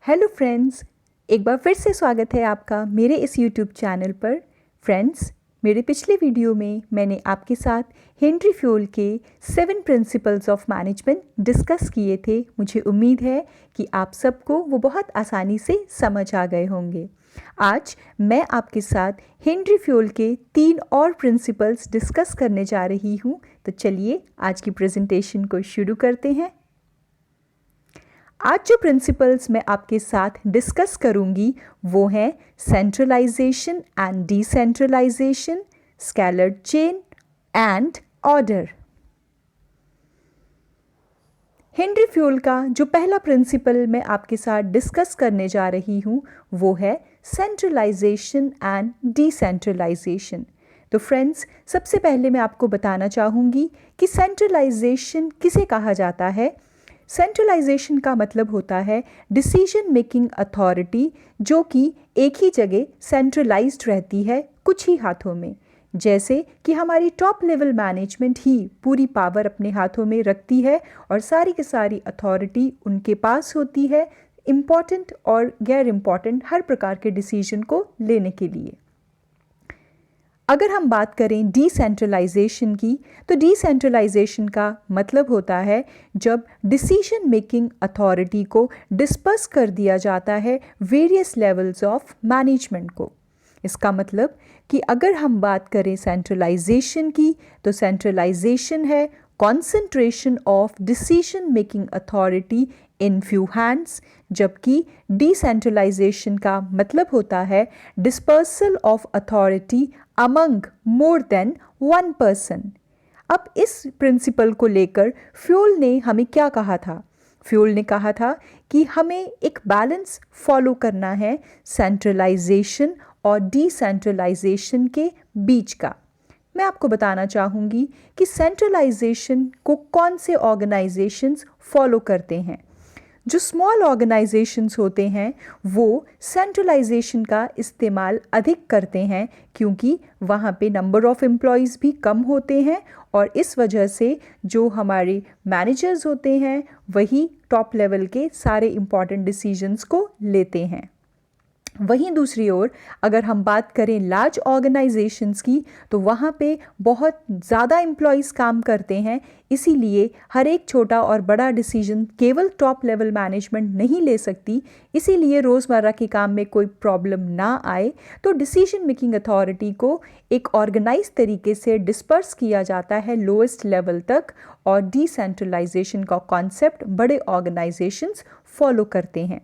Hello friends, एक बार फिर से स्वागत है आपका मेरे इस यूट्यूब चैनल पर। फ्रेंड्स, मेरे पिछले वीडियो में मैंने आपके साथ हेनरी फ्योल के 7 प्रिंसिपल्स ऑफ मैनेजमेंट डिस्कस किए थे। मुझे उम्मीद है कि आप सबको वो बहुत आसानी से समझ आ गए होंगे। आज मैं आपके साथ हेनरी फ्योल के 3 और प्रिंसिपल्स डिस्कस करने जा रही हूँ। तो चलिए आज की प्रेजेंटेशन को शुरू करते हैं। आज जो प्रिंसिपल्स मैं आपके साथ डिस्कस करूंगी वो हैं centralisation and decentralisation, scalar chain and order. Henri Fayol का जो पहला प्रिंसिपल मैं आपके साथ डिस्कस करने जा रही हूं वो है सेंट्रलाइजेशन एंड डिसेंट्रलाइजेशन। तो फ्रेंड्स, सबसे पहले मैं आपको बताना चाहूँगी कि सेंट्रलाइजेशन किसे कहा जाता है। सेंट्रलाइजेशन का मतलब होता है डिसीजन मेकिंग अथॉरिटी जो कि एक ही जगह सेंट्रलाइज्ड रहती है, कुछ ही हाथों में। जैसे कि हमारी टॉप लेवल मैनेजमेंट ही पूरी पावर अपने हाथों में रखती है और सारी की सारी अथॉरिटी उनके पास होती है, इम्पॉर्टेंट और गैर इम्पॉर्टेंट हर प्रकार के डिसीजन को लेने के लिए। अगर हम बात करें डिसेंट्रलाइजेशन की, तो डिसेंट्रलाइजेशन का मतलब होता है जब डिसीजन मेकिंग अथॉरिटी को डिस्पर्स कर दिया जाता है वेरियस लेवल्स ऑफ मैनेजमेंट को। इसका मतलब कि अगर हम बात करें सेंट्रलाइजेशन की, तो सेंट्रलाइजेशन है concentration of decision making authority in few hands, जबकि डिसेंट्रलाइजेशन का मतलब होता है dispersal of authority among more than one person. अब इस प्रिंसिपल को लेकर फ्योल ने हमें क्या कहा था? फ्योल ने कहा था कि हमें एक बैलेंस फॉलो करना है सेंट्रलाइजेशन और डिसेंट्रलाइजेशन के बीच का। मैं आपको बताना चाहूँगी कि सेंट्रलाइजेशन को कौन से ऑर्गेनाइजेशंस फॉलो करते हैं। जो स्मॉल ऑर्गेनाइजेशंस होते हैं वो सेंट्रलाइजेशन का इस्तेमाल अधिक करते हैं, क्योंकि वहाँ पे नंबर ऑफ़ एम्प्लॉयज़ भी कम होते हैं और इस वजह से जो हमारे मैनेजर्स होते हैं वही टॉप लेवल के सारे इम्पॉर्टेंट डिसीजंस को लेते हैं। वहीं दूसरी ओर अगर हम बात करें लार्ज ऑर्गेनाइजेशंस की, तो वहाँ पे बहुत ज़्यादा एम्प्लॉयज़ काम करते हैं, इसीलिए हर एक छोटा और बड़ा डिसीजन केवल टॉप लेवल मैनेजमेंट नहीं ले सकती। इसीलिए रोज़मर्रा के काम में कोई प्रॉब्लम ना आए तो डिसीजन मेकिंग अथॉरिटी को एक ऑर्गेनाइज तरीके से डिस्पर्स किया जाता है लोएस्ट लेवल तक, और डिसेंट्रलाइजेशन का कॉन्सेप्ट बड़े ऑर्गेनाइजेशंस फॉलो करते हैं।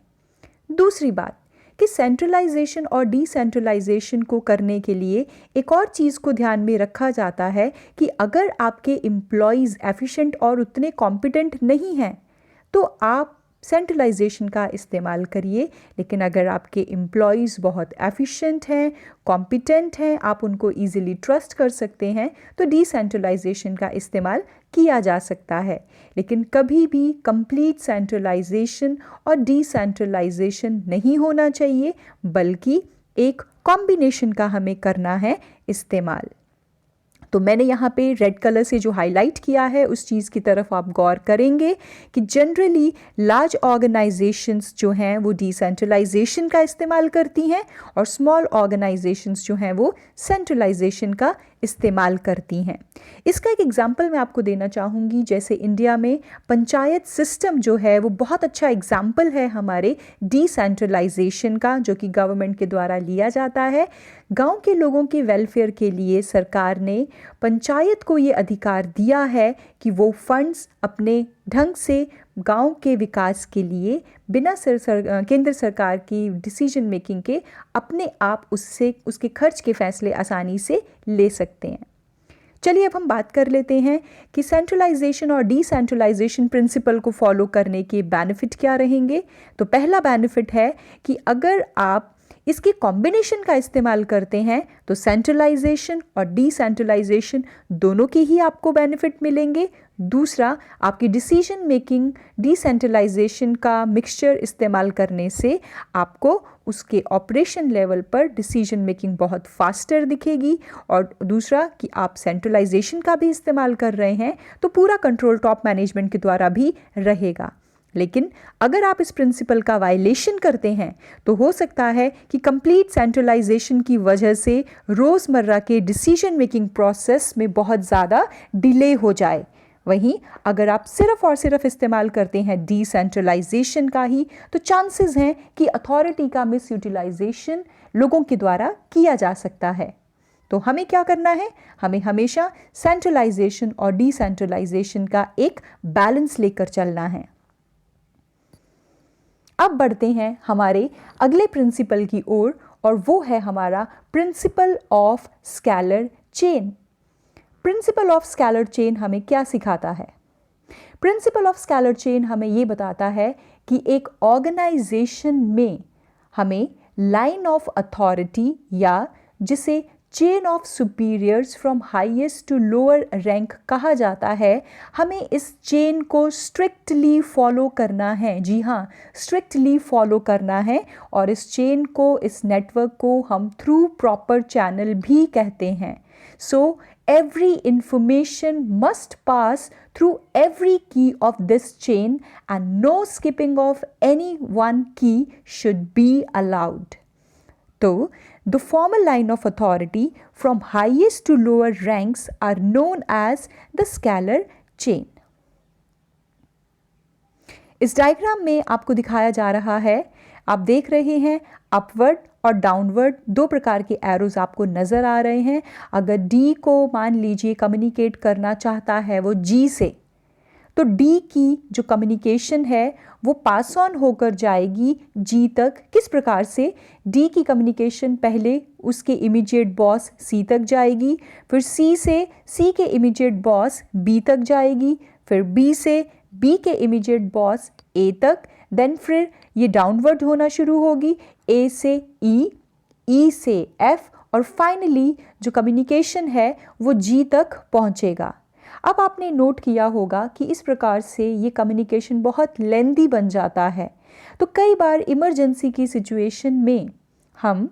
दूसरी बात कि सेंट्रलाइजेशन और डिसेंट्रलाइजेशन को करने के लिए एक और चीज़ को ध्यान में रखा जाता है कि अगर आपके एम्प्लॉयज़ एफिशिएंट और उतने कॉम्पिटेंट नहीं हैं तो आप सेंट्रलाइजेशन का इस्तेमाल करिए, लेकिन अगर आपके एम्प्लॉयज़ बहुत एफिशिएंट हैं, कॉम्पिटेंट हैं, आप उनको ईजिली ट्रस्ट कर सकते हैं, तो डिसेंट्रलाइजेशन का इस्तेमाल किया जा सकता है। लेकिन कभी भी कंप्लीट सेंट्रलाइजेशन और डिसेंट्रलाइजेशन नहीं होना चाहिए, बल्कि एक कॉम्बिनेशन का हमें करना है इस्तेमाल। तो मैंने यहाँ पे रेड कलर से जो हाईलाइट किया है उस चीज़ की तरफ आप गौर करेंगे कि जनरली लार्ज ऑर्गेनाइजेशंस जो हैं वो डिसेंट्रलाइजेशन का इस्तेमाल करती हैं और स्मॉल ऑर्गेनाइजेशंस जो हैं वो सेंट्रलाइजेशन का इस्तेमाल करती हैं। इसका एक एग्जांपल मैं आपको देना चाहूँगी। जैसे इंडिया में पंचायत सिस्टम जो है वो बहुत अच्छा एग्जांपल है हमारे डिसेंट्रलाइजेशन का, जो कि गवर्नमेंट के द्वारा लिया जाता है। गांव के लोगों के वेलफेयर के लिए सरकार ने पंचायत को ये अधिकार दिया है कि वो फंड्स अपने ढंग से गांव के विकास के लिए बिना केंद्र सरकार की डिसीजन मेकिंग के अपने आप उसके खर्च के फैसले आसानी से ले सकते हैं। चलिए अब हम बात कर लेते हैं कि सेंट्रलाइजेशन और डिसेंट्रलाइजेशन प्रिंसिपल को फॉलो करने के बेनिफिट क्या रहेंगे। तो पहला बेनिफिट है कि अगर आप इसके कॉम्बिनेशन का इस्तेमाल करते हैं तो सेंट्रलाइजेशन और डिसेंट्रलाइजेशन दोनों के ही आपको बेनिफिट मिलेंगे। दूसरा, आपकी डिसीजन मेकिंग डिसेंट्रलाइजेशन का मिक्सचर इस्तेमाल करने से आपको उसके ऑपरेशन लेवल पर डिसीजन मेकिंग बहुत फास्टर दिखेगी। और दूसरा कि आप सेंट्रलाइजेशन का भी इस्तेमाल कर रहे हैं तो पूरा कंट्रोल टॉप मैनेजमेंट के द्वारा भी रहेगा। लेकिन अगर आप इस प्रिंसिपल का वायलेशन करते हैं तो हो सकता है कि कंप्लीट सेंट्रलाइजेशन की वजह से रोज़मर्रा के डिसीजन मेकिंग प्रोसेस में बहुत ज़्यादा डिले हो जाए। वहीं अगर आप सिर्फ और सिर्फ इस्तेमाल करते हैं डिसेंट्रलाइजेशन का ही, तो चांसेस हैं कि अथॉरिटी का मिस यूटिलाइजेशन लोगों के द्वारा किया जा सकता है। तो हमें क्या करना है? हमें हमेशा सेंट्रलाइजेशन और डिसेंट्रलाइजेशन का एक बैलेंस लेकर चलना है। अब बढ़ते हैं हमारे अगले प्रिंसिपल की ओर, और वो है हमारा principle of scalar chain. Principle of scalar chain हमें क्या सिखाता है? प्रिंसिपल ऑफ स्केलर चेन हमें ये बताता है कि एक ऑर्गेनाइजेशन में हमें लाइन ऑफ अथॉरिटी या जिसे chain of superiors from highest to lower rank कहा जाता है, हमें इस चेन को स्ट्रिक्टली फॉलो करना है। जी हाँ, स्ट्रिक्टली फॉलो करना है। और इस चेन को, इस नेटवर्क को हम थ्रू प्रॉपर चैनल भी कहते हैं। सो every information must pass through every key of this chain and no skipping of any one key should be allowed. So, the formal line of authority from highest to lower ranks are known as the scalar chain. इस diagram में आपको दिखाया जा रहा है, आप देख रहे हैं अपवर्ड और डाउनवर्ड दो प्रकार के एरोज आपको नज़र आ रहे हैं। अगर डी को मान लीजिए कम्युनिकेट करना चाहता है वो जी से, तो डी की जो कम्युनिकेशन है वो पास ऑन होकर जाएगी जी तक। किस प्रकार से? डी की कम्युनिकेशन पहले उसके इमीडिएट बॉस सी तक जाएगी, फिर सी से सी के इमीडिएट बॉस बी तक जाएगी, फिर बी से बी के इमीडिएट बॉस ए तक, देन फिर ये डाउनवर्ड होना शुरू होगी ए से ई, ई से एफ, और फाइनली जो कम्युनिकेशन है वो जी तक पहुंचेगा। अब आपने नोट किया होगा कि इस प्रकार से ये कम्युनिकेशन बहुत लेंदी बन जाता है। तो कई बार इमरजेंसी की सिचुएशन में हम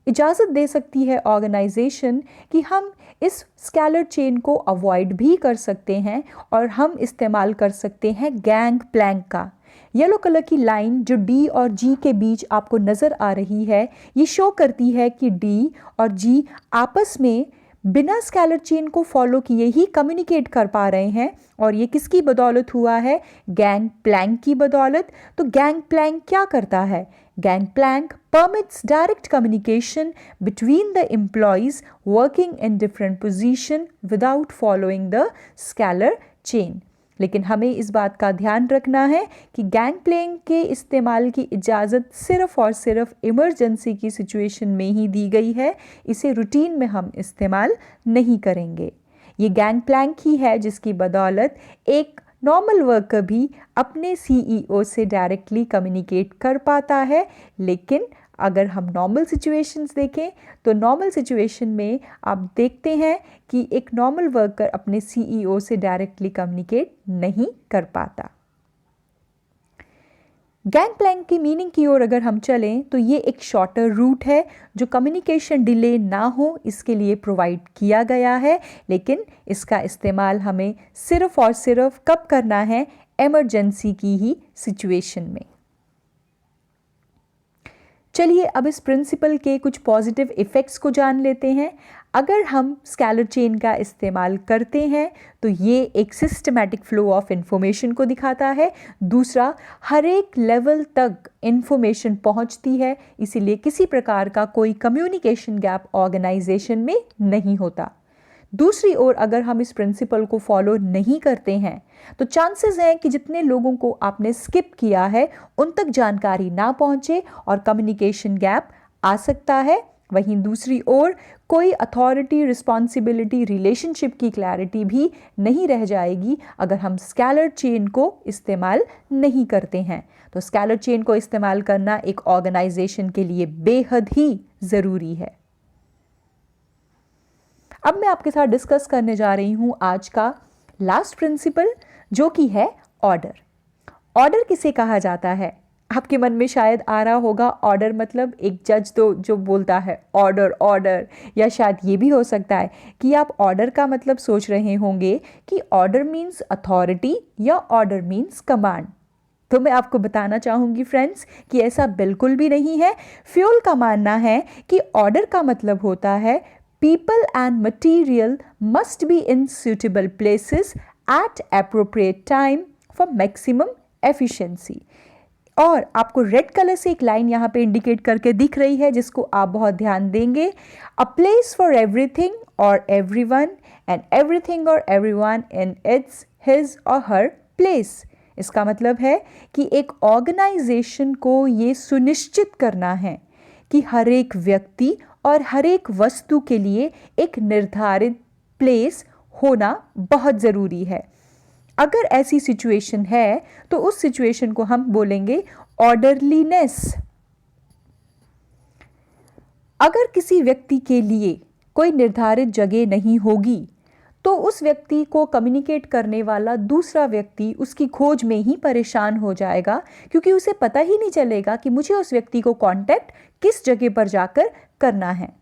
इजाज़त दे सकती है ऑर्गेनाइजेशन कि हम इस स्केलर चेन को अवॉइड भी कर सकते हैं और हम इस्तेमाल कर सकते हैं गैंग प्लैंक का। येलो कलर की लाइन जो डी और जी के बीच आपको नज़र आ रही है, ये शो करती है कि डी और जी आपस में बिना स्केलर चेन को फॉलो किए ही कम्युनिकेट कर पा रहे हैं। और ये किसकी बदौलत हुआ है? गैंग प्लैंक की बदौलत। तो गैंग प्लैंक क्या करता है? Gang plank permits direct communication between the employees working in different position without following the scalar chain. लेकिन हमें इस बात का ध्यान रखना है कि गैंग प्लैंक के इस्तेमाल की इजाज़त सिर्फ और सिर्फ इमरजेंसी की सिचुएशन में ही दी गई है। इसे रूटीन में हम इस्तेमाल नहीं करेंगे। ये गैंग प्लैंक ही है जिसकी बदौलत एक नॉर्मल वर्कर भी अपने सीईओ से डायरेक्टली कम्युनिकेट कर पाता है। लेकिन अगर हम नॉर्मल सिचुएशंस देखें तो नॉर्मल सिचुएशन में आप देखते हैं कि एक नॉर्मल वर्कर अपने सीईओ से डायरेक्टली कम्युनिकेट नहीं कर पाता। गैंग प्लैंक की मीनिंग की ओर अगर हम चलें तो ये एक शॉर्टर रूट है जो कम्युनिकेशन डिले ना हो इसके लिए प्रोवाइड किया गया है। लेकिन इसका इस्तेमाल हमें सिर्फ और सिर्फ कब करना है? इमरजेंसी की ही सिचुएशन में। चलिए अब इस प्रिंसिपल के कुछ पॉजिटिव इफ़ेक्ट्स को जान लेते हैं। अगर हम स्केलर चेन का इस्तेमाल करते हैं तो ये एक सिस्टमैटिक फ्लो ऑफ इंफॉर्मेशन को दिखाता है। दूसरा, हर एक लेवल तक इंफॉर्मेशन पहुंचती है, इसीलिए किसी प्रकार का कोई कम्युनिकेशन गैप ऑर्गेनाइजेशन में नहीं होता। दूसरी ओर अगर हम इस प्रिंसिपल को फॉलो नहीं करते हैं तो चांसेस हैं कि जितने लोगों को आपने स्किप किया है उन तक जानकारी ना पहुंचे और कम्युनिकेशन गैप आ सकता है। वहीं दूसरी ओर कोई अथॉरिटी रिस्पॉन्सिबिलिटी रिलेशनशिप की क्लैरिटी भी नहीं रह जाएगी अगर हम स्केलर चेन को इस्तेमाल नहीं करते हैं। तो स्केलर चेन को इस्तेमाल करना एक ऑर्गेनाइजेशन के लिए बेहद ही ज़रूरी है। अब मैं आपके साथ डिस्कस करने जा रही हूँ आज का लास्ट प्रिंसिपल, जो कि है ऑर्डर। ऑर्डर किसे कहा जाता है? आपके मन में शायद आ रहा होगा ऑर्डर मतलब एक जज तो जो बोलता है ऑर्डर ऑर्डर, या शायद ये भी हो सकता है कि आप ऑर्डर का मतलब सोच रहे होंगे कि ऑर्डर मीन्स अथॉरिटी या ऑर्डर मीन्स कमांड। तो मैं आपको बताना चाहूँगी फ्रेंड्स कि ऐसा बिल्कुल भी नहीं है। फ्यूल का मानना है कि ऑर्डर का मतलब होता है people and material must be in suitable places at appropriate time for maximum efficiency। और आपको रेड कलर से एक लाइन यहाँ पे इंडिकेट करके दिख रही है जिसको आप बहुत ध्यान देंगे। अ प्लेस फॉर एवरीथिंग और एवरीवन एंड एवरीथिंग और एवरीवन इन इट्स हिज और हर प्लेस। इसका मतलब है कि एक ऑर्गेनाइजेशन को ये सुनिश्चित करना है कि हर एक व्यक्ति और हर एक वस्तु के लिए एक निर्धारित प्लेस होना बहुत ज़रूरी है। अगर ऐसी सिचुएशन है तो उस सिचुएशन को हम बोलेंगे ऑर्डरलीनेस। अगर किसी व्यक्ति के लिए कोई निर्धारित जगह नहीं होगी तो उस व्यक्ति को कम्युनिकेट करने वाला दूसरा व्यक्ति उसकी खोज में ही परेशान हो जाएगा, क्योंकि उसे पता ही नहीं चलेगा कि मुझे उस व्यक्ति को कांटेक्ट किस जगह पर जाकर करना है।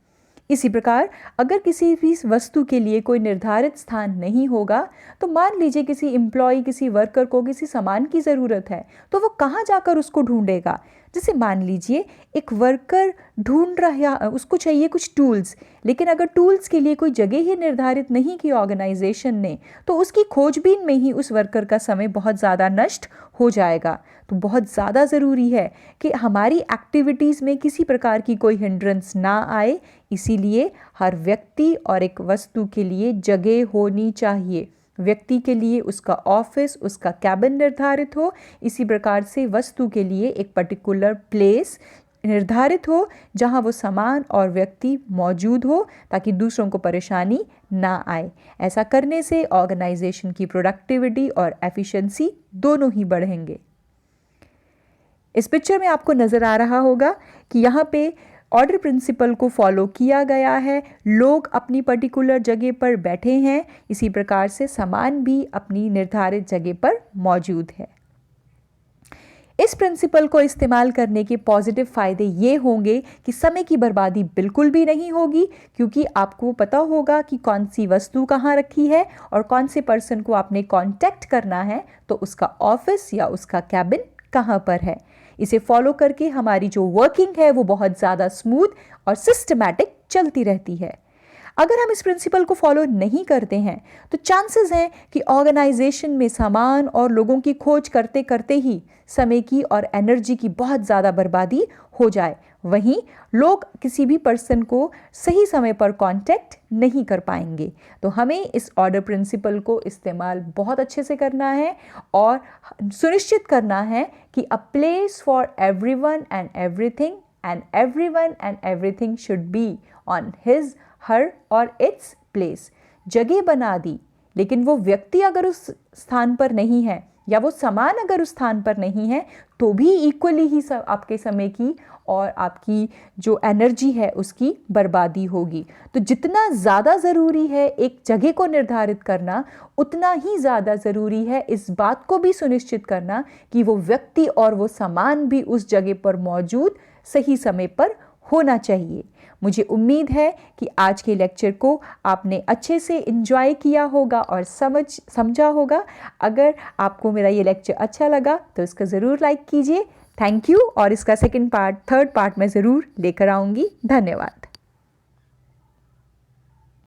इसी प्रकार अगर किसी भी वस्तु के लिए कोई निर्धारित स्थान नहीं होगा तो मान लीजिए किसी एम्प्लॉय, किसी वर्कर को किसी सामान की ज़रूरत है तो वो कहाँ जाकर उसको ढूंढेगा। जैसे मान लीजिए एक वर्कर ढूंढ रहा, उसको चाहिए कुछ टूल्स, लेकिन अगर टूल्स के लिए कोई जगह ही निर्धारित नहीं की ऑर्गेनाइजेशन ने तो उसकी खोजबीन में ही उस वर्कर का समय बहुत ज़्यादा नष्ट हो जाएगा। तो बहुत ज़्यादा ज़रूरी है कि हमारी एक्टिविटीज़ में किसी प्रकार की कोई हिंड्रेंस ना आए, इसीलिए हर व्यक्ति और एक वस्तु के लिए जगह होनी चाहिए। व्यक्ति के लिए उसका ऑफिस, उसका कैबिन निर्धारित हो, इसी प्रकार से वस्तु के लिए एक पर्टिकुलर प्लेस निर्धारित हो जहां वो सामान और व्यक्ति मौजूद हो ताकि दूसरों को परेशानी ना आए। ऐसा करने से ऑर्गेनाइजेशन की प्रोडक्टिविटी और एफिशिएंसी दोनों ही बढ़ेंगे। इस पिक्चर में आपको नज़र आ रहा होगा कि यहाँ पे ऑर्डर प्रिंसिपल को फॉलो किया गया है। लोग अपनी पर्टिकुलर जगह पर बैठे हैं, इसी प्रकार से सामान भी अपनी निर्धारित जगह पर मौजूद है। इस प्रिंसिपल को इस्तेमाल करने के पॉजिटिव फ़ायदे ये होंगे कि समय की बर्बादी बिल्कुल भी नहीं होगी, क्योंकि आपको पता होगा कि कौन सी वस्तु कहाँ रखी है और कौन से पर्सन को आपने कांटेक्ट करना है, तो उसका ऑफिस या उसका कैबिन कहाँ पर है। इसे फॉलो करके हमारी जो वर्किंग है वो बहुत ज़्यादा स्मूथ और सिस्टमैटिक चलती रहती है। अगर हम इस प्रिंसिपल को फॉलो नहीं करते हैं तो चांसेस हैं कि ऑर्गेनाइजेशन में सामान और लोगों की खोज करते करते ही समय की और एनर्जी की बहुत ज़्यादा बर्बादी हो जाए। वहीं लोग किसी भी पर्सन को सही समय पर कांटेक्ट नहीं कर पाएंगे। तो हमें इस ऑर्डर प्रिंसिपल को इस्तेमाल बहुत अच्छे से करना है और सुनिश्चित करना है कि a place for everyone and everything should be on his her और इट्स प्लेस। जगह बना दी, लेकिन वो व्यक्ति अगर उस स्थान पर नहीं है या वो सामान अगर उस स्थान पर नहीं है तो भी इक्वली ही आपके समय की और आपकी जो एनर्जी है उसकी बर्बादी होगी। तो जितना ज़्यादा ज़रूरी है एक जगह को निर्धारित करना, उतना ही ज़्यादा ज़रूरी है इस बात को भी सुनिश्चित करना कि वो व्यक्ति और वो सामान भी उस जगह पर मौजूद सही समय पर होना चाहिए। मुझे उम्मीद है कि आज के लेक्चर को आपने अच्छे से एंजॉय किया होगा और समझा होगा। अगर आपको मेरा ये लेक्चर अच्छा लगा तो इसको ज़रूर लाइक कीजिए। Thank you. और इसका सेकंड पार्ट, थर्ड पार्ट मैं ज़रूर लेकर आऊँगी। धन्यवाद।